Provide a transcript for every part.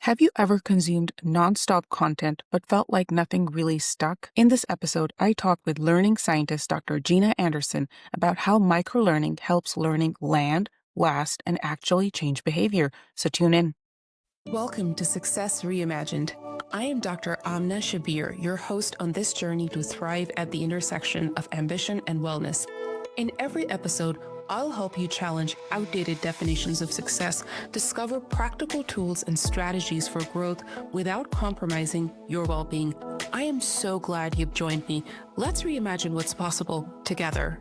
Have you ever consumed nonstop content but felt like nothing really stuck? In this episode, I talk with learning scientist Dr. Gina Anderson about how microlearning helps learning land, last, and actually change behavior. So tune in. Welcome to Success Reimagined. I am Dr. Amna Shabbir, your host on this journey to thrive at the intersection of ambition and wellness. In every episode, I'll help you challenge outdated definitions of success, discover practical tools and strategies for growth without compromising your well-being. I am so glad you've joined me. Let's reimagine what's possible together.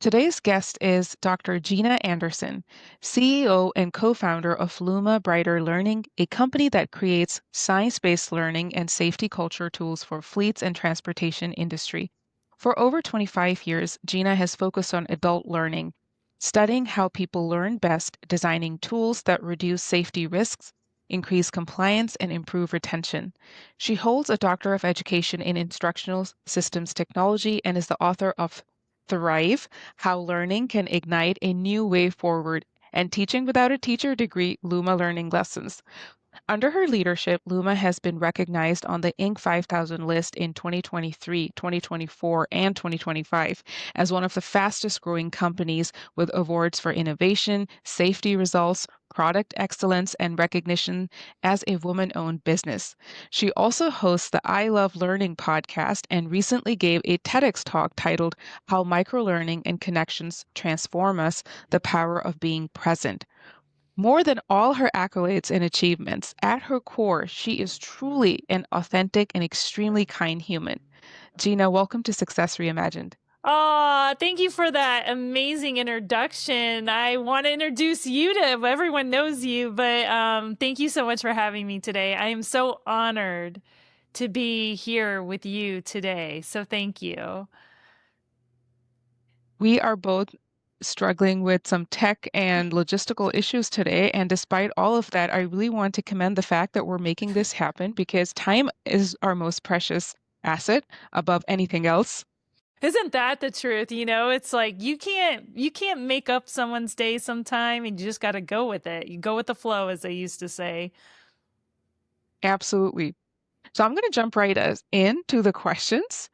Today's guest is Dr. Gina Anderson, CEO and co-founder of Luma Brighter Learning, a company that creates science-based learning and safety culture tools for fleets and transportation industry. For over 25 years, Gina has focused on adult learning, studying how people learn best, designing tools that reduce safety risks, increase compliance, and improve retention. She holds a Doctor of Education in Instructional Systems Technology and is the author of Thrive, How Learning Can Ignite a New Way Forward, and Teaching Without a Teacher Degree, Luma Learning Lessons. Under her leadership, Luma has been recognized on the Inc. 5000 list in 2023, 2024, and 2025 as one of the fastest growing companies with awards for innovation, safety results, product excellence, and recognition as a woman-owned business. She also hosts the I Love Learning podcast and recently gave a TEDx talk titled How Microlearning and Connections Transform Us, the Power of Being Present. More than all her accolades and achievements, at her core, she is truly an authentic and extremely kind human. Gina, welcome to Success Reimagined. Oh, thank you for that amazing introduction. I want to introduce you to everyone knows you, but thank you so much for having me today. I am so honored to be here with you today. So thank you. We are both struggling with some tech and logistical issues today. And despite all of that, I really want to commend the fact that we're making this happen because time is our most precious asset above anything else. Isn't that the truth? It's like you can't make up someone's day sometime, and you just got to go with it. You go with the flow, as they used to say. Absolutely. So I'm going to jump right into the questions.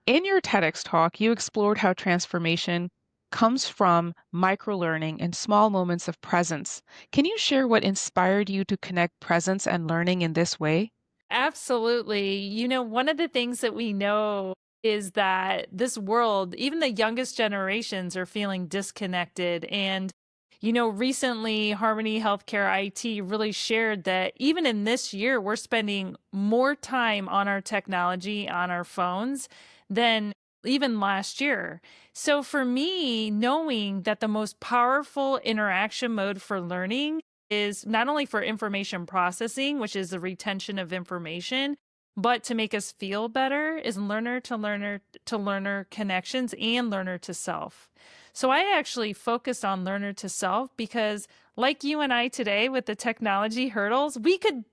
In your TEDx talk, you explored how transformation comes from microlearning and small moments of presence. Can you share what inspired you to connect presence and learning in this way? Absolutely. One of the things that we know is that this world, even the youngest generations, are feeling disconnected. And, recently, Harmony Healthcare IT really shared that even in this year, we're spending more time on our technology, on our phones, than even last year. So for me, knowing that the most powerful interaction mode for learning is not only for information processing, which is the retention of information, but to make us feel better is learner to learner to learner connections and learner to self. So I actually focused on learner to self because like you and I today with the technology hurdles, we could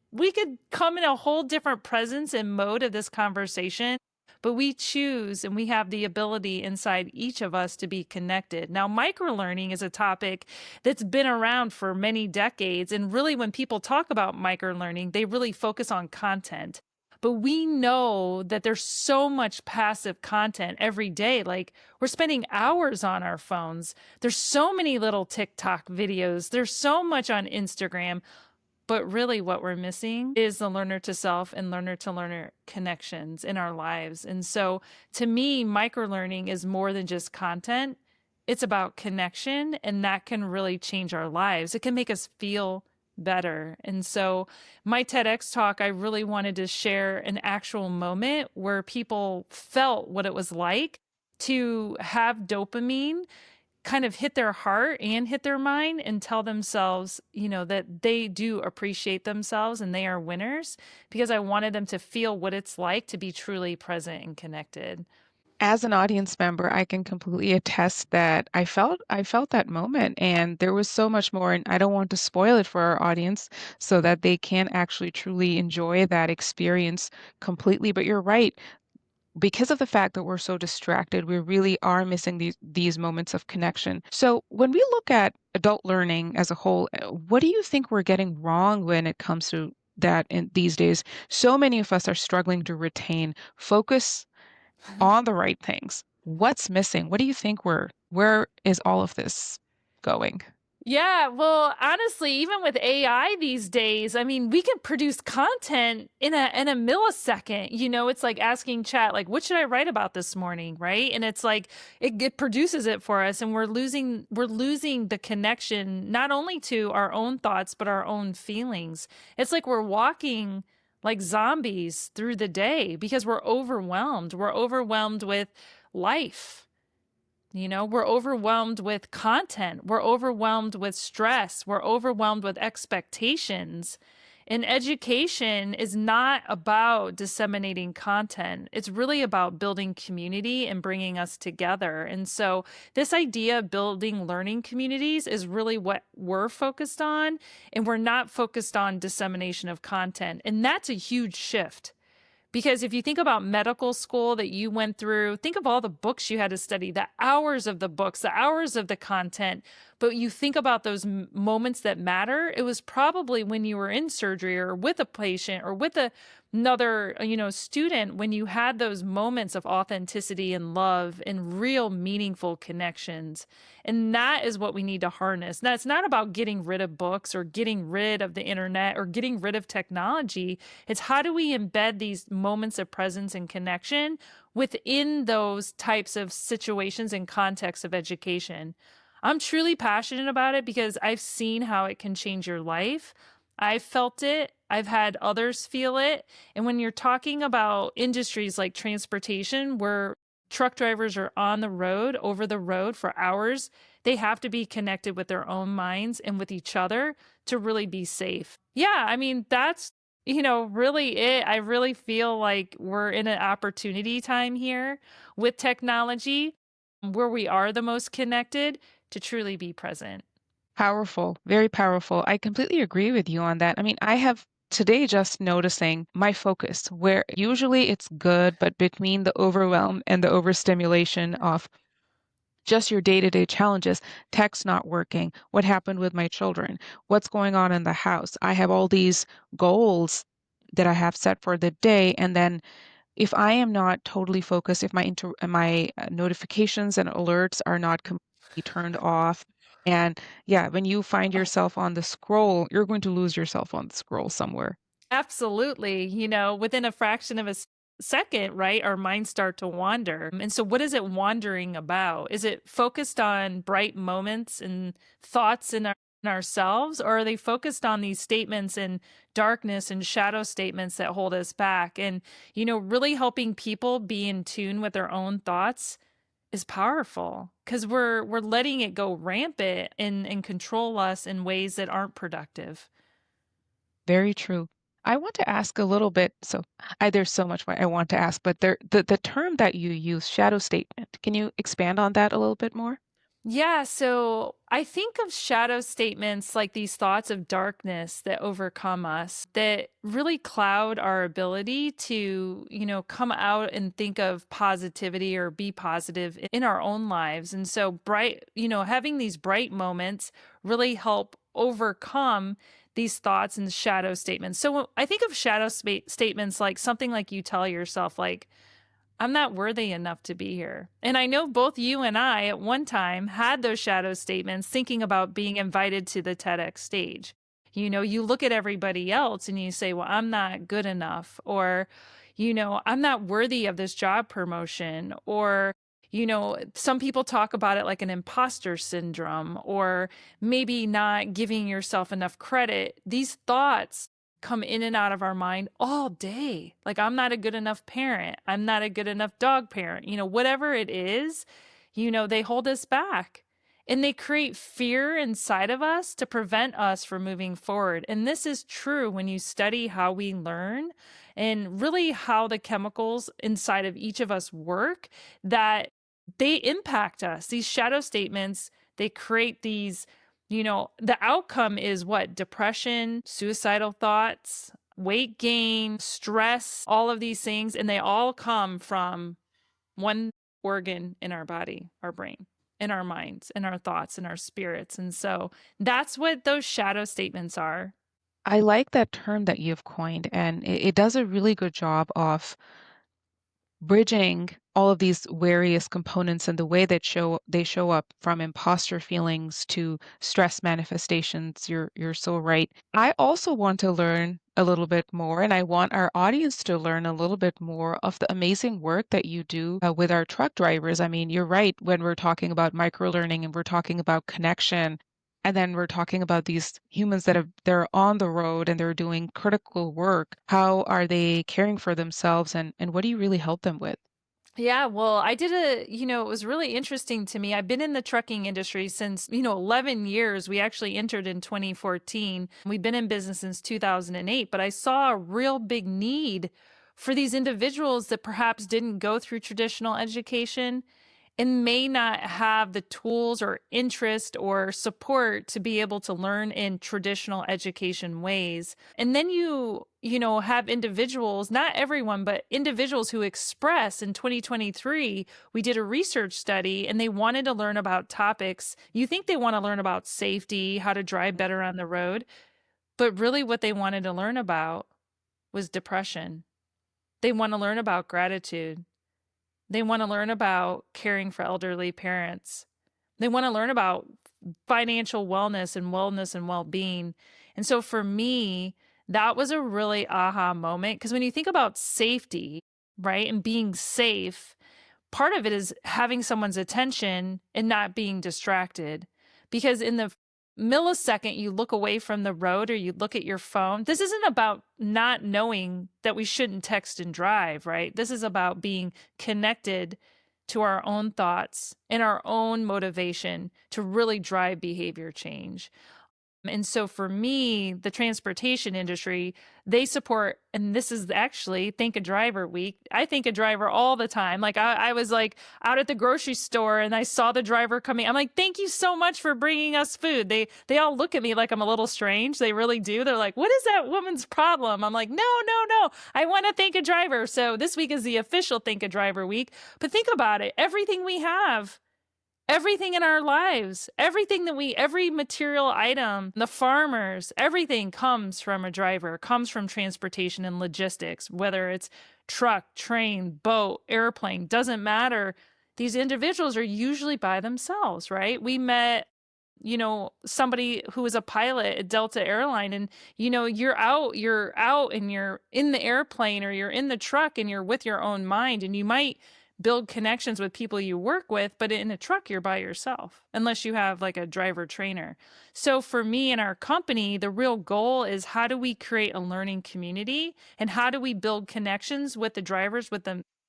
come in a whole different presence and mode of this conversation, but we choose and we have the ability inside each of us to be connected. Now, microlearning is a topic that's been around for many decades. And really, when people talk about microlearning, they really focus on content. But we know that there's so much passive content every day. Like we're spending hours on our phones. There's so many little TikTok videos. There's so much on Instagram. But really, what we're missing is the learner to self and learner to learner connections in our lives. And so, to me, microlearning is more than just content, it's about connection, and that can really change our lives. It can make us feel better. And so, my TEDx talk, I really wanted to share an actual moment where people felt what it was like to have dopamine kind of hit their heart and hit their mind and tell themselves, that they do appreciate themselves and they are winners, because I wanted them to feel what it's like to be truly present and connected. As an audience member, I can completely attest that I felt that moment and there was so much more, and I don't want to spoil it for our audience so that they can actually truly enjoy that experience completely. But you're right. because of the fact that we're so distracted, we really are missing these moments of connection. So when we look at adult learning as a whole, what do you think we're getting wrong when it comes to that in these days? So many of us are struggling to retain focus on the right things. What's missing? What do you think where is all of this going? Yeah, well, honestly, even with AI these days, I mean, we can produce content in a millisecond. It's like asking chat, like, what should I write about this morning, right? And it's like it produces it for us, and we're losing the connection not only to our own thoughts but our own feelings. It's like we're walking like zombies through the day because we're overwhelmed. We're overwhelmed with life. We're overwhelmed with content. We're overwhelmed with stress. We're overwhelmed with expectations. And education is not about disseminating content. It's really about building community and bringing us together. And so, this idea of building learning communities is really what we're focused on. And we're not focused on dissemination of content. And that's a huge shift. Because if you think about medical school that you went through, think of all the books you had to study, the hours of the books, the hours of the content. But you think about those moments that matter, it was probably when you were in surgery or with a patient or with another, student, when you had those moments of authenticity and love and real meaningful connections. And that is what we need to harness. Now, it's not about getting rid of books or getting rid of the internet or getting rid of technology. It's how do we embed these moments of presence and connection within those types of situations and contexts of education. I'm truly passionate about it because I've seen how it can change your life. I've felt it. I've had others feel it. And when you're talking about industries like transportation, where truck drivers are on the road, over the road for hours, they have to be connected with their own minds and with each other to really be safe. Yeah, I mean, that's, really it. I really feel like we're in an opportunity time here with technology where we are the most connected to truly be present. Powerful, very powerful. I completely agree with you on that. I mean, I have today just noticing my focus where usually it's good, but between the overwhelm and the overstimulation of just your day-to-day challenges, text not working, what happened with my children, what's going on in the house. I have all these goals that I have set for the day, and then if I am not totally focused, if my notifications and alerts are not completely turned off, and yeah, when you find yourself on the scroll, you're going to lose yourself on the scroll somewhere. Absolutely. Within a fraction of a second, right, our minds start to wander. And so, what is it wandering about? Is it focused on bright moments and thoughts in ourselves, or are they focused on these statements and darkness and shadow statements that hold us back? And, really helping people be in tune with their own thoughts is powerful because we're letting it go rampant and control us in ways that aren't productive. Very true. I want to ask a little bit. There's so much I want to ask, but the term that you use, shadow statement, can you expand on that a little bit more? Yeah, so I think of shadow statements like these thoughts of darkness that overcome us, that really cloud our ability to, come out and think of positivity or be positive in our own lives. And so having these bright moments really help overcome these thoughts and shadow statements. So I think of statements like something like you tell yourself, like, I'm not worthy enough to be here. And I know both you and I at one time had those shadow statements thinking about being invited to the TEDx stage. You look at everybody else and you say, well, I'm not good enough, or, I'm not worthy of this job promotion, or, some people talk about it like an imposter syndrome, or maybe not giving yourself enough credit. These thoughts come in and out of our mind all day. Like, I'm not a good enough parent. I'm not a good enough dog parent. Whatever it is, they hold us back and they create fear inside of us to prevent us from moving forward. And this is true when you study how we learn and really how the chemicals inside of each of us work, that they impact us. These shadow statements, they create these, the outcome is what? Depression, suicidal thoughts, weight gain, stress, all of these things, and they all come from one organ in our body, our brain, in our minds, in our thoughts, in our spirits. And so that's what those shadow statements are. I like that term that you've coined, and it does a really good job of bridging all of these various components and the way that they show up from imposter feelings to stress manifestations. You're so right. I also want to learn a little bit more, and I want our audience to learn a little bit more of the amazing work that you do with our truck drivers. I mean, you're right when we're talking about microlearning and we're talking about connection. And then we're talking about these humans that they're on the road and they're doing critical work. How are they caring for themselves and what do you really help them with? Yeah, well, I did it was really interesting to me. I've been in the trucking industry since, 11 years. We actually entered in 2014. We've been in business since 2008, but I saw a real big need for these individuals that perhaps didn't go through traditional education and may not have the tools or interest or support to be able to learn in traditional education ways. And then have individuals, not everyone, but individuals who express in 2023, we did a research study and they wanted to learn about topics. You think they want to learn about safety, how to drive better on the road, but really what they wanted to learn about was depression. They want to learn about gratitude. They want to learn about caring for elderly parents. They want to learn about financial wellness and well-being. And so for me, that was a really aha moment because when you think about safety, right, and being safe, part of it is having someone's attention and not being distracted. Because in the millisecond you look away from the road or you look at your phone, this isn't about not knowing that we shouldn't text and drive, right? This is about being connected to our own thoughts and our own motivation to really drive behavior change. And so for me, the transportation industry, they support, and this is actually Think a Driver Week. I think a driver all the time. Like I was like out at the grocery store and I saw the driver coming. I'm like, thank you so much for bringing us food. They all look at me like I'm a little strange. They really do. They're like, what is that woman's problem? I'm like, no, no, no. I want to thank a driver. So this week is the official Think a Driver Week. But think about it. Everything we have, everything in our lives, every material item, the farmers, everything comes from a driver, comes from transportation and logistics, whether it's truck, train, boat, airplane, doesn't matter. These individuals are usually by themselves, right? We met somebody who was a pilot at Delta Airline and you're out and you're in the airplane or you're in the truck and you're with your own mind and you might build connections with people you work with, but in a truck, you're by yourself, unless you have like a driver trainer. So for me and our company, the real goal is how do we create a learning community and how do we build connections with the drivers, with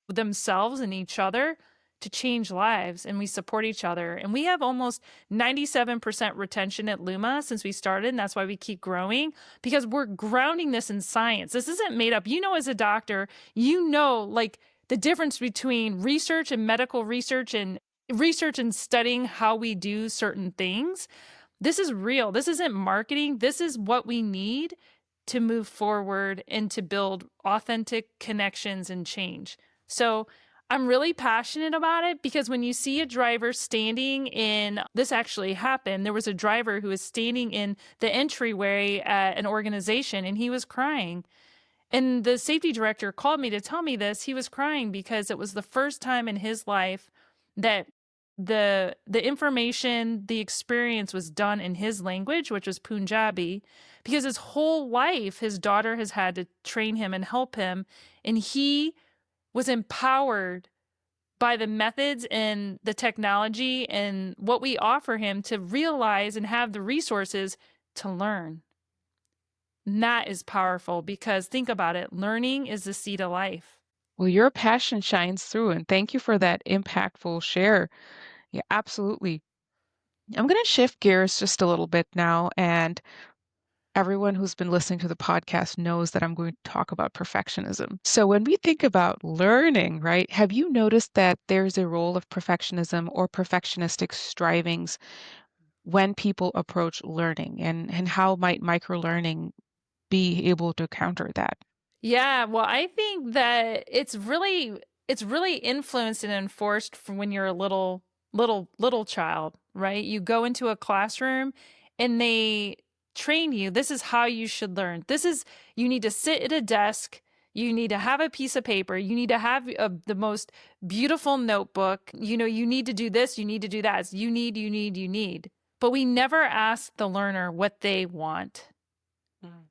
themselves and each other to change lives, and we support each other. And we have almost 97% retention at Luma since we started, and that's why we keep growing, because we're grounding this in science. This isn't made up. As a doctor, like the difference between research and medical research and studying how we do certain things. This is real. This isn't marketing. This is what we need to move forward and to build authentic connections and change. So I'm really passionate about it because when you see a driver standing in, this actually happened. There was a driver who was standing in the entryway at an organization and he was crying. And the safety director called me to tell me this. He was crying because it was the first time in his life that the information, the experience was done in his language, which was Punjabi, because his whole life, his daughter has had to train him and help him. And he was empowered by the methods and the technology and what we offer him to realize and have the resources to learn. And that is powerful because think about it, learning is the seed of life. Well, your passion shines through, and thank you for that impactful share. Yeah, absolutely. I'm going to shift gears just a little bit now, and everyone who's been listening to the podcast knows that I'm going to talk about perfectionism. So, when we think about learning, right, have you noticed that there's a role of perfectionism or perfectionistic strivings when people approach learning, and how might microlearning be able to counter that? Yeah, well, I think that it's really influenced and enforced from when you're a little child, right? You go into a classroom and they train you. This is how you should learn. This is you need to sit at a desk, you need to have a piece of paper, you need to have the most beautiful notebook. You need to do this, you need to do that. It's you need. But we never ask the learner what they want.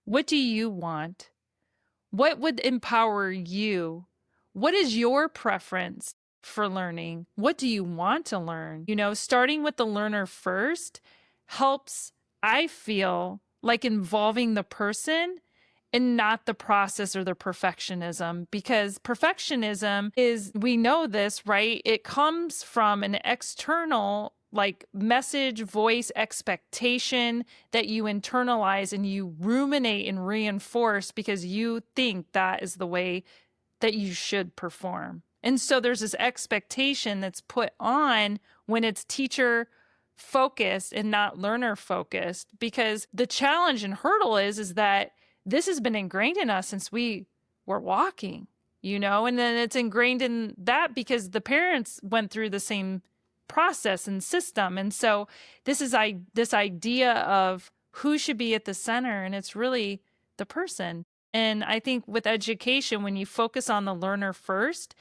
What do you want? What would empower you? What is your preference for learning? What do you want to learn? Starting with the learner first helps, I feel, like involving the person and not the process or the perfectionism, because perfectionism is, we know this, right? It comes from an external like message, voice, expectation that you internalize and you ruminate and reinforce because you think that is the way that you should perform. And so there's this expectation that's put on when it's teacher focused and not learner focused, because the challenge and hurdle is that this has been ingrained in us since we were walking, and then it's ingrained in that because the parents went through the same process and system. And so this idea of who should be at the center, and it's really the person. And I think with education, when you focus on the learner first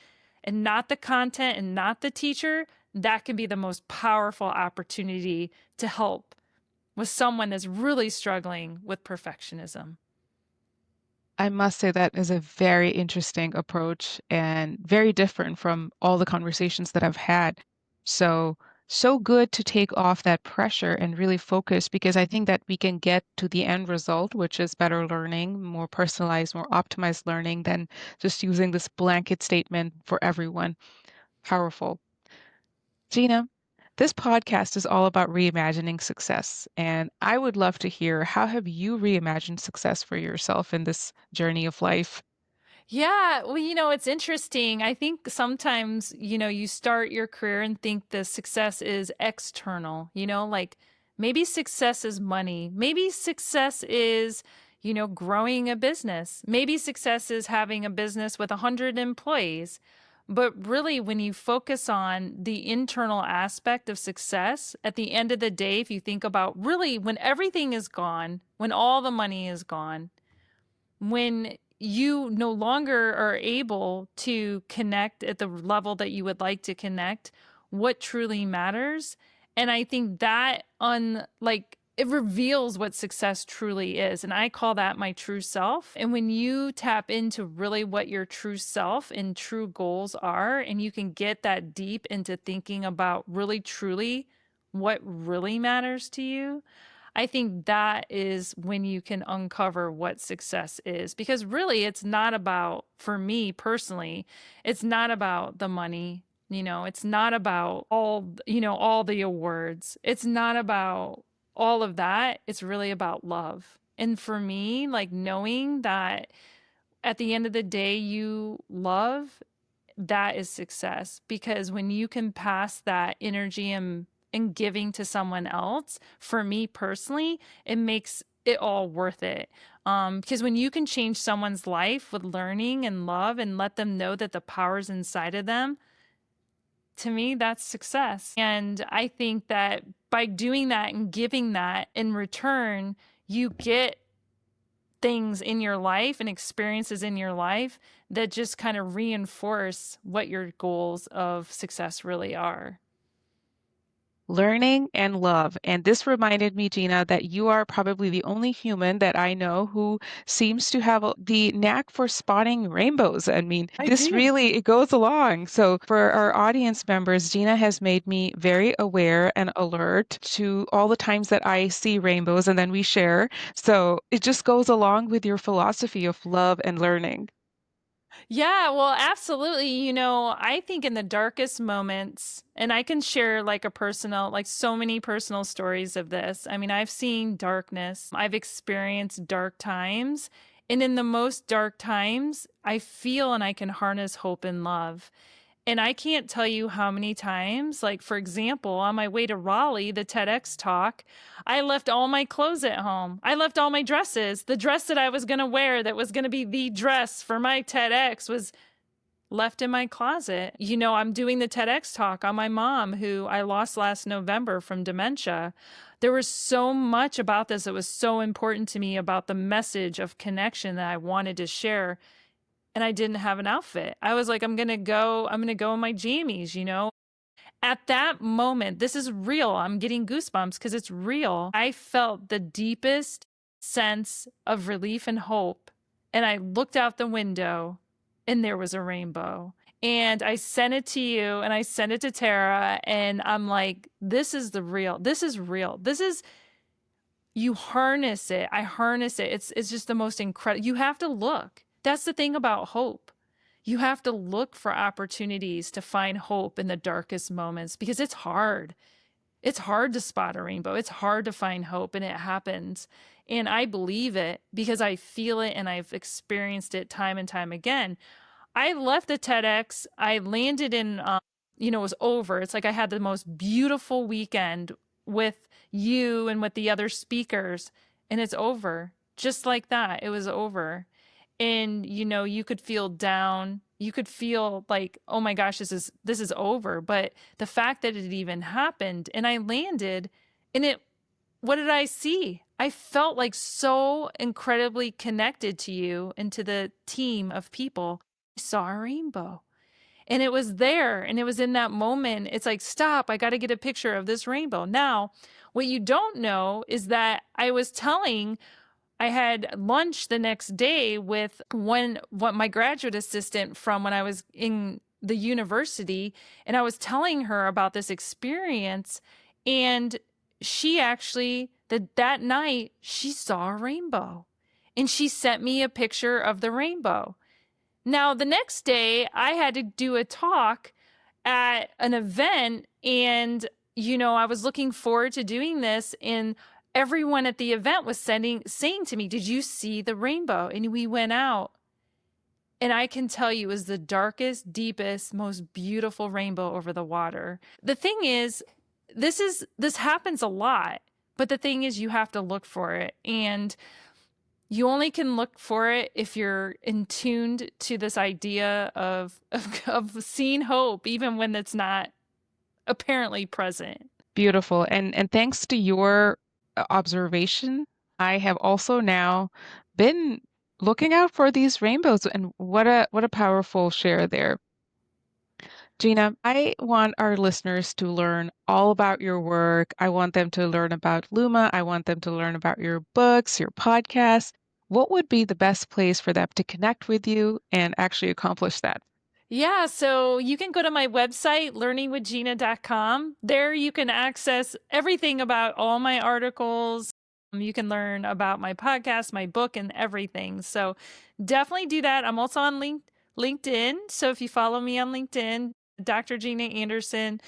and not the content and not the teacher, that can be the most powerful opportunity to help with someone that's really struggling with perfectionism. I must say that is a very interesting approach and very different from all the conversations that I've had. So, so good to take off that pressure and really focus, because I think that we can get to the end result, which is better learning, more personalized, more optimized learning than just using this blanket statement for everyone. Powerful. Gina, this podcast is all about reimagining success, and I would love to hear, how have you reimagined success for yourself in this journey of life? Yeah, well, it's interesting. I think sometimes, you start your career and think the success is external, like maybe success is money. Maybe success is, growing a business. Maybe success is having a business with 100 employees. But really, when you focus on the internal aspect of success, at the end of the day, if you think about really when everything is gone, when all the money is gone, when you no longer are able to connect at the level that you would like to connect, what truly matters. And I think that it reveals what success truly is. And I call that my true self. And when you tap into really what your true self and true goals are, and you can get that deep into thinking about really truly what really matters to you, I think that is when you can uncover what success is. Because really, it's not about, for me personally, it's not about the money. It's not about all the awards. It's not about all of that. It's really about love. And for me, like knowing that at the end of the day, you love, that is success. Because when you can pass that energy and giving to someone else, for me personally, it makes it all worth it. Because when you can change someone's life with learning and love and let them know that the power's inside of them, to me, that's success. And I think that by doing that and giving that in return, you get things in your life and experiences in your life that just kind of reinforce what your goals of success really are. Learning and love. And this reminded me, Gina, that you are probably the only human that I know who seems to have the knack for spotting rainbows. I mean, I this do. really, it goes along. So for our audience members, Gina has made me very aware and alert to all the times that I see rainbows, and then we share. So it just goes along with your philosophy of love and learning. Yeah, well, absolutely. I think in the darkest moments, and I can share like so many personal stories of this. I mean, I've seen darkness, I've experienced dark times. And in the most dark times, I feel and I can harness hope and love. And I can't tell you how many times, like, for example, on my way to Raleigh, the TEDx talk, I left all my clothes at home. I left all my dresses. The dress that I was going to wear, that was going to be the dress for my TEDx, was left in my closet. You know, I'm doing the TEDx talk on my mom, who I lost last November from dementia. There was so much about this that was so important to me, about the message of connection that I wanted to share. And I didn't have an outfit. I was like, I'm going to go in my jammies, you know? At that moment, this is real. I'm getting goosebumps because it's real. I felt the deepest sense of relief and hope. And I looked out the window and there was a rainbow. And I sent it to you and I sent it to Tara. And I'm like, this is the real. This is real. This is, you harness it. I harness it. It's just the most incredible. You have to look. That's the thing about hope. You have to look for opportunities to find hope in the darkest moments, because it's hard. It's hard to spot a rainbow. It's hard to find hope, and it happens. And I believe it because I feel it and I've experienced it time and time again. I left the TEDx. I landed in, it was over. It's like I had the most beautiful weekend with you and with the other speakers, and it's over. Just like that, it was over. And, you could feel down. You could feel like, oh my gosh, this is over. But the fact that it even happened and I landed and what did I see? I felt like so incredibly connected to you and to the team of people. I saw a rainbow and it was there, and it was in that moment. It's like, stop, I got to get a picture of this rainbow. Now, what you don't know is that I had lunch the next day with my graduate assistant from when I was in the university, and I was telling her about this experience, and she actually, that night, she saw a rainbow, and she sent me a picture of the rainbow. Now, the next day, I had to do a talk at an event, and, I was looking forward to doing this, and everyone at the event was saying to me, did you see the rainbow? And we went out, and I can tell you it was the darkest, deepest, most beautiful rainbow over the water. The thing is, this happens a lot, but the thing is, you have to look for it. And you only can look for it if you're in tuned to this idea of seeing hope, even when it's not apparently present. Beautiful. And thanks to your observation, I have also now been looking out for these rainbows, and what a powerful share there. Gina, I want our listeners to learn all about your work. I want them to learn about Luma. I want them to learn about your books, your podcasts. What would be the best place for them to connect with you and actually accomplish that? Yeah, so you can go to my website, learningwithgina.com. There you can access everything about all my articles. You can learn about my podcast, my book, and everything. So definitely do that. I'm also on LinkedIn. So if you follow me on LinkedIn, Dr. Gina Anderson.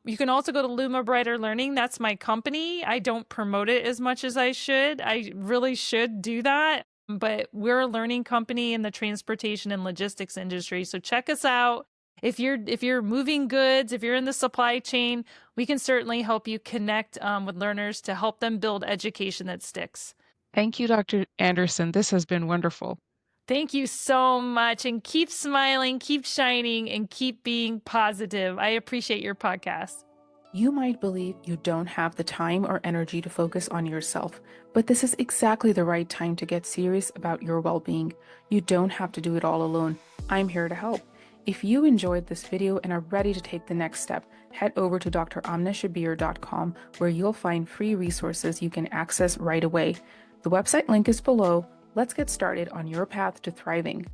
You can also go to Luma Brighter Learning. That's my company. I don't promote it as much as I should. I really should do that. But we're a learning company in the transportation and logistics industry. So check us out. If you're moving goods, if you're in the supply chain, we can certainly help you connect with learners to help them build education that sticks. Thank you, Dr. Anderson. This has been wonderful. Thank you so much. And keep smiling, keep shining, and keep being positive. I appreciate your podcast. You might believe you don't have the time or energy to focus on yourself, but this is exactly the right time to get serious about your well-being. You don't have to do it all alone. I'm here to help. If you enjoyed this video and are ready to take the next step, head over to dramnashabir.com, where you'll find free resources you can access right away. The website link is below. Let's get started on your path to thriving.